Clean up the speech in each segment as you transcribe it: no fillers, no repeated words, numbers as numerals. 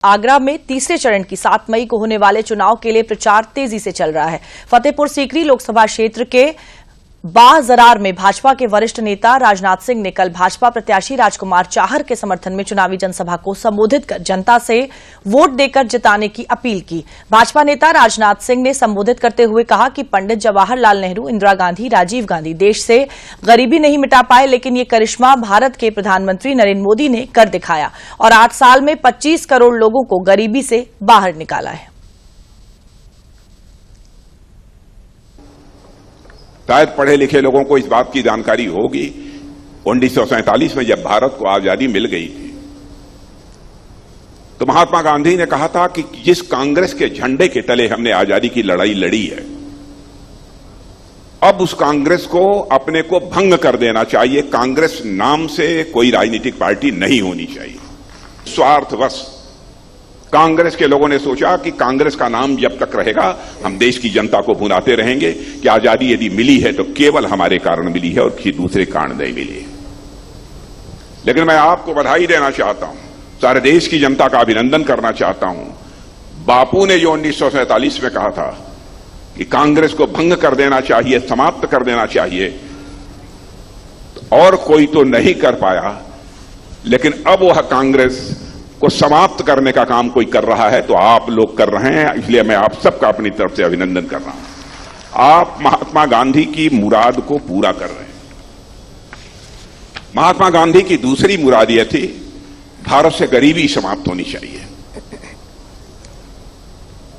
आगरा में तीसरे चरण की 7 मई को होने वाले चुनाव के लिए प्रचार तेजी से चल रहा है। फतेहपुर सीकरी लोकसभा क्षेत्र के बाहजरार में भाजपा के वरिष्ठ नेता राजनाथ सिंह ने कल भाजपा प्रत्याशी राजकुमार चाहर के समर्थन में चुनावी जनसभा को संबोधित कर जनता से वोट देकर जिताने की अपील की। भाजपा नेता राजनाथ सिंह ने संबोधित करते हुए कहा कि पंडित जवाहरलाल नेहरू, इंदिरा गांधी, राजीव गांधी देश से गरीबी नहीं मिटा पाए, लेकिन ये करिश्मा भारत के प्रधानमंत्री नरेंद्र मोदी ने कर दिखाया और 8 साल में 25 करोड़ लोगों को गरीबी से बाहर निकाला है। शायद पढ़े लिखे लोगों को इस बात की जानकारी होगी, 1947 में जब भारत को आजादी मिल गई थी तो महात्मा गांधी ने कहा था कि जिस कांग्रेस के झंडे के तले हमने आजादी की लड़ाई लड़ी है, अब उस कांग्रेस को अपने को भंग कर देना चाहिए। कांग्रेस नाम से कोई राजनीतिक पार्टी नहीं होनी चाहिए। स्वार्थवश कांग्रेस के लोगों ने सोचा कि कांग्रेस का नाम जब तक रहेगा हम देश की जनता को भुनाते रहेंगे कि आजादी यदि मिली है तो केवल हमारे कारण मिली है और किसी दूसरे कारण नहीं मिली है। लेकिन मैं आपको बधाई देना चाहता हूं, सारे देश की जनता का अभिनंदन करना चाहता हूं। बापू ने जो 1947 में कहा था कि कांग्रेस को भंग कर देना चाहिए, समाप्त कर देना चाहिए, और कोई तो नहीं कर पाया, लेकिन अब वह कांग्रेस को समाप्त करने का काम कोई कर रहा है तो आप लोग कर रहे हैं। इसलिए मैं आप सबका अपनी तरफ से अभिनंदन कर रहा हूं। आप महात्मा गांधी की मुराद को पूरा कर रहे हैं। महात्मा गांधी की दूसरी मुराद यह थी, भारत से गरीबी समाप्त होनी चाहिए।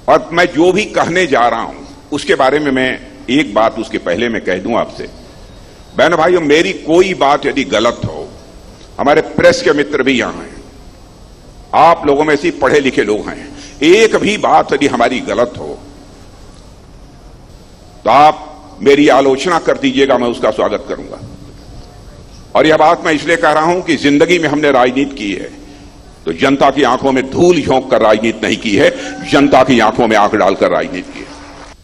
और मैं जो भी कहने जा रहा हूं उसके बारे में मैं एक बात उसके पहले मैं कह दूं आपसे, बहनों भाइयों, मेरी कोई बात यदि गलत हो, हमारे प्रेस के मित्र भी यहां हैं, आप लोगों में से पढ़े लिखे लोग हैं, एक भी बात यदि हमारी गलत हो तो आप मेरी आलोचना कर दीजिएगा, मैं उसका स्वागत करूंगा। और यह बात मैं इसलिए कह रहा हूं कि जिंदगी में हमने राजनीति की है तो जनता की आंखों में धूल झोंक कर राजनीति नहीं की है, जनता की आंखों में आंख डालकर राजनीति की है।